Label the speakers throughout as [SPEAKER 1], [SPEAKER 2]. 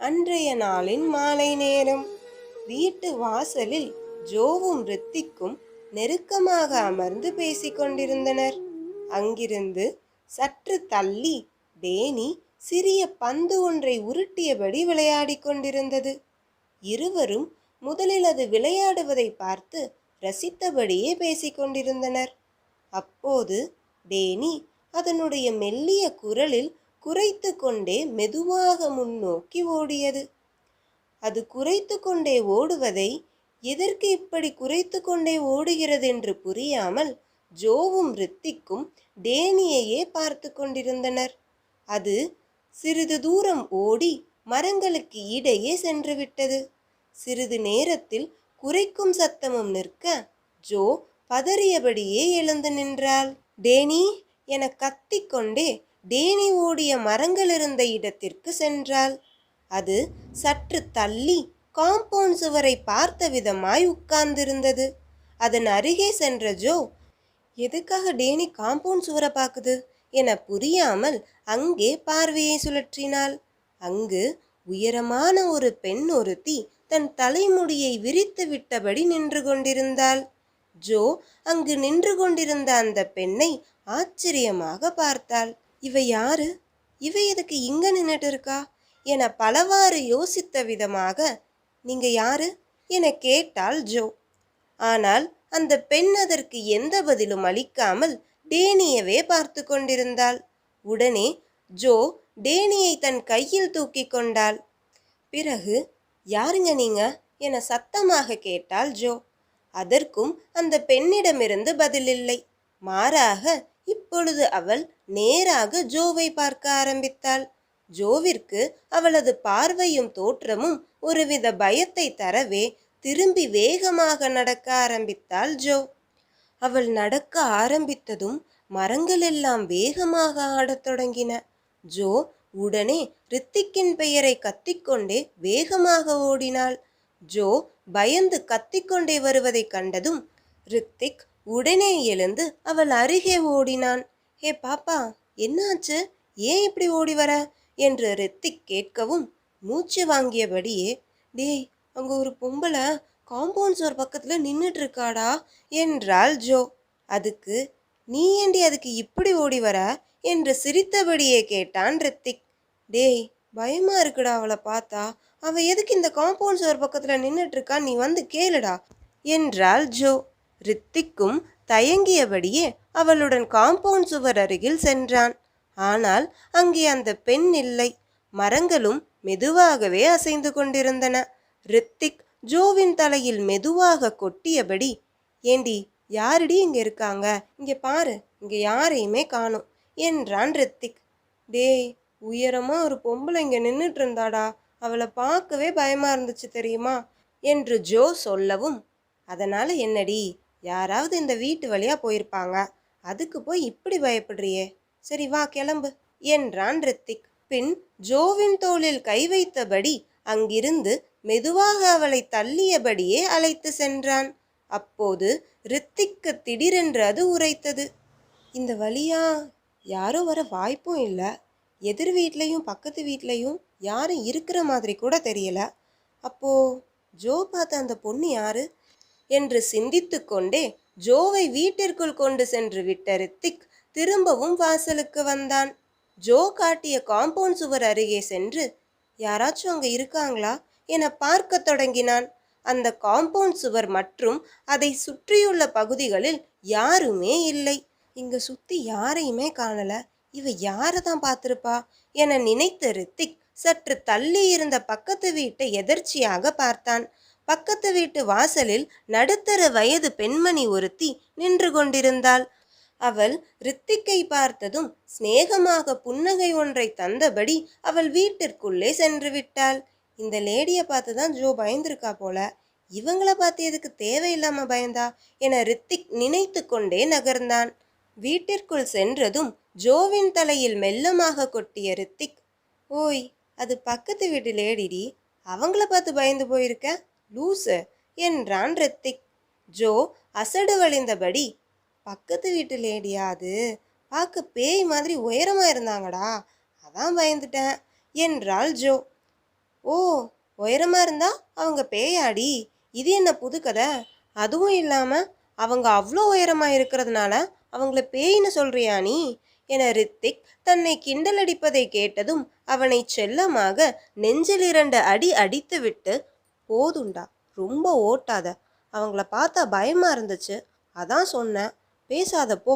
[SPEAKER 1] அன்றைய நாளின் மாலை நேரம். வீட்டு வாசலில் ஜோவும் ரித்திக்கும் நெருக்கமாக அமர்ந்து பேசிக் கொண்டிருந்தனர். அங்கிருந்து சற்று தள்ளி டேனி சிறிய பந்து ஒன்றை உருட்டியபடி விளையாடிக் கொண்டிருந்தது. இருவரும் முதலில் அது விளையாடுவதை பார்த்து ரசித்தபடியே பேசிக் கொண்டிருந்தனர். அப்போது டேனி அதனுடைய மெல்லிய குரலில் குரைத்து கொண்டே மெதுவாக முன்னோக்கி ஓடியது. அது குரைத்து கொண்டே ஓடுவதை எதற்கு இப்படி குரைத்து கொண்டே ஓடுகிறது என்று புரியாமல் ஜோவும் ரித்திக்கும் டேனியையே பார்த்து கொண்டிருந்தனர். அது சிறிது தூரம் ஓடி மரங்களுக்கு இடையே சென்று விட்டது. சிறிது நேரத்தில் குரைக்கும் சத்தமும் நிற்க ஜோ பதறியபடியே எழுந்து நின்றாள். டேனி என கத்திக்கொண்டே டேனி ஓடிய மரங்கள் இருந்த இடத்திற்கு சென்றாள். அது சற்று தள்ளி காம்பவுண்ட் சுவரை பார்த்த விதமாய் உட்கார்ந்திருந்தது. அதன் அருகே சென்ற ஜோ, எதுக்காக டேனி காம்பவுண்ட் சுவரை பார்க்குது என புரியாமல் அங்கே பார்வையை சுழற்றினாள். அங்கு உயரமான ஒரு பெண் ஒருத்தி தன் தலைமுடியை விரித்து விட்டபடி நின்று கொண்டிருந்தாள். ஜோ அங்கு நின்று கொண்டிருந்த அந்த பெண்ணை ஆச்சரியமாக பார்த்தாள். இவ யாரு? இவ எதுக்கு இங்க நின்னுட்டு இருக்கா என பலவாறு யோசித்த விதமாக, நீங்க யாரு என கேட்டாள் ஜோ. ஆனால் அந்த பெண் அதற்கு எந்த பதிலும் அளிக்காமல் டேனியவே பார்த்து கொண்டிருந்தாள். உடனே ஜோ டேனியை தன் கையில் தூக்கி கொண்டாள். பிறகு, யாருங்க நீங்க என சத்தமாக கேட்டாள் ஜோ. அதற்கும் அந்த பெண்ணிடமிருந்து பதில் இல்லை. மாறாக இப்பொழுது அவள் நேராக ஜோவை பார்க்க ஆரம்பித்தாள். ஜோவிற்கு அவளது பார்வையும் தோற்றமும் ஒருவித பயத்தை தரவே திரும்பி வேகமாக நடக்க ஆரம்பித்தாள் ஜோ. அவள் நடக்க ஆரம்பித்ததும் மரங்கள் எல்லாம் வேகமாக ஆடத் தொடங்கின. ஜோ உடனே ரித்திக்கின் பெயரை கத்திக்கொண்டே வேகமாக ஓடினாள். ஜோ பயந்து கத்திக்கொண்டே வருவதை கண்டதும் ரித்திக் உடனே எழுந்து அவள் அருகே ஓடினான். ஹே பாப்பா, என்னாச்சு? ஏன் இப்படி ஓடி வர என்று ரித்திக் கேட்கவும் மூச்சு வாங்கியபடியே, டேய் அங்க ஒரு பொம்பளை காம்பவுண்ட் சுவர் பக்கத்துல நின்றுட்டு இருக்காடா என்றாள் ஜோ. அதுக்கு, நீ ஏண்டி அதுக்கு இப்படி ஓடி வர என்று சிரித்தபடியே கேட்டான் ரித்திக். டேய் பயமா இருக்குடா அவளை பார்த்தா, அவ எதுக்கு இந்த காம்பவுண்ட் சுவர் பக்கத்துல நின்றுட்டு இருக்கா, நீ வந்து கேளுடா என்றாள் ஜோ. ரித்திக்கும் தயங்கியபடியே அவளுடன் காம்பவுண்ட் சுவர் அருகில் சென்றான். ஆனால் அங்கே அந்த பெண் இல்லை. மரங்களும் மெதுவாகவே அசைந்து கொண்டிருந்தன. ரித்திக் ஜோவின் தலையில் மெதுவாக கொட்டியபடி, ஏண்டி யாரடி இங்க இருக்காங்க, இங்க பாரு, இங்க யாரையுமே காணோம் என்றான் ரித்திக். டேய் உயரமா ஒரு பொம்பளை இங்க நின்றுட்டு இருந்தாடா, அவளை பார்க்கவே பயமா இருந்துச்சு தெரியுமா என்று ஜோ சொல்லவும், அதனால என்னடி, யாராவது இந்த வீட்டு வழியா போயிருப்பாங்க, அதுக்கு போய் இப்படி பயப்படுறியே, சரி வா கிளம்பு என்றான் ரித்திக். பின் ஜோவின் தோளில் கை வைத்தபடி அங்கிருந்து மெதுவாக அவளை தள்ளியபடியே அழைத்து சென்றான். அப்போது ரித்திக்கு திடீரென்று அது உரைத்தது. இந்த வழியா யாரும் வர வாய்ப்பும் இல்லை, எதிர் வீட்லையும் பக்கத்து வீட்லையும் யாரும் இருக்கிற மாதிரி கூட தெரியல. அப்போ ஜோ பார்த்த அந்த பொண்ணு யாரு என்று சிந்தித்து கொண்டே ஜோவை வீட்டிற்குள் கொண்டு சென்று விட்ட ரித்திக் திரும்பவும் வாசலுக்கு வந்தான். ஜோ காட்டிய காம்பவுண்ட் சுவர் அருகே சென்று, யாராச்சும் அங்க இருக்காங்களா என பார்க்க தொடங்கினான். அந்த காம்பவுண்ட் சுவர் மற்றும் அதை சுற்றியுள்ள பகுதிகளில் யாருமே இல்லை. இங்க சுத்தி யாரையுமே காணல, இவ யாரை தான் பார்த்திருப்பா என நினைத்த ரித்திக் சற்று தள்ளி இருந்த பக்கத்து வீட்டை எதர்ச்சியாக பார்த்தான். பக்கத்து வீட்டு வாசலில் நடுத்தர வயது பெண்மணி ஒருத்தி நின்று கொண்டிருந்தாள். அவள் ரித்திக்கை பார்த்ததும் சிநேகமாக புன்னகை ஒன்றை தந்தபடி அவள் வீட்டிற்குள்ளே சென்று விட்டாள். இந்த லேடியை பார்த்துதான் ஜோ பயந்திருக்கா போல, இவங்கள பார்த்து எதுக்கு தேவையில்லாம பயந்தா என ரித்திக் நினைத்து கொண்டே நகர்ந்தான். வீட்டிற்குள் சென்றதும் ஜோவின் தலையில் மெல்லமாக கொட்டிய ரித்திக், ஓய் அது பக்கத்து வீட்டு லேடிடி, அவங்கள பார்த்து பயந்து போயிருக்க லூசு என்றான் ரித்திக். ஜோ அசடு வழிந்தபடி, பக்கத்து வீட்டு லேடியா அது, பார்க்க பேய் மாதிரி உயரமா இருந்தாங்கடா, அதான் பயந்துட்டேன் என்றாள் ஜோ. ஓ, உயரமா இருந்தா அவங்க பேயாடி? இது என்ன புது கதை? அதுவும் இல்லாம அவங்க அவ்வளோ உயரமா இருக்கிறதுனால அவங்கள பேய்னு சொல்றியா நீ? என ரித்திக் தன்னை கிண்டல் அடிப்பதை கேட்டதும் அவனை செல்லமாக நெஞ்சில் 2 அடி அடித்துவிட்டு, போதுண்டா, ரொம்ப ஓட்டாத, அவங்கள பார்த்தா பயமா இருந்துச்சு, அதான் சொன்னேன், பேசாத போ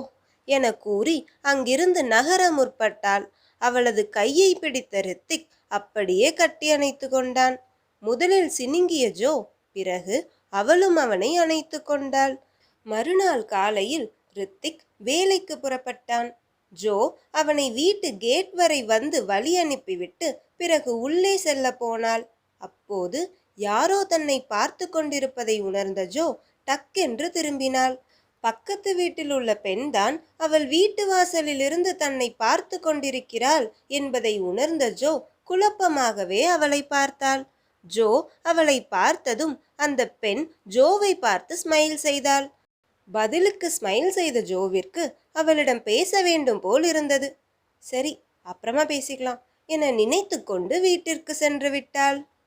[SPEAKER 1] என கூறி அங்கிருந்து நகர முற்பட்டாள். அவளது கையை பிடித்த ரித்திக் அப்படியே கட்டி அணைத்து கொண்டான். முதலில் சினுங்கிய ஜோ, பிறகு அவளும் அவனை அணைத்து கொண்டாள். மறுநாள் காலையில் ரித்திக் வேலைக்கு புறப்பட்டான். ஜோ அவனை வீட்டு கேட் வரை வந்து வழி அனுப்பிவிட்டு பிறகு உள்ளே செல்ல போனாள். அப்போது யாரோ தன்னை பார்த்து கொண்டிருப்பதை உணர்ந்த ஜோ டக்கென்று திரும்பினாள். பக்கத்து வீட்டில் உள்ள பெண்தான் அவள் வீட்டு வாசலில் இருந்து தன்னை பார்த்து கொண்டிருக்கிறாள் என்பதை உணர்ந்த ஜோ குழப்பமாகவே அவளை பார்த்தாள். ஜோ அவளை பார்த்ததும் அந்த பெண் ஜோவை பார்த்து ஸ்மைல் செய்தாள். பதிலுக்கு ஸ்மைல் செய்த ஜோவிற்கு அவளிடம் பேச வேண்டும் போல் இருந்தது. சரி, அப்புறமா பேசிக்கலாம் என நினைத்து கொண்டு வீட்டிற்கு சென்று விட்டாள்.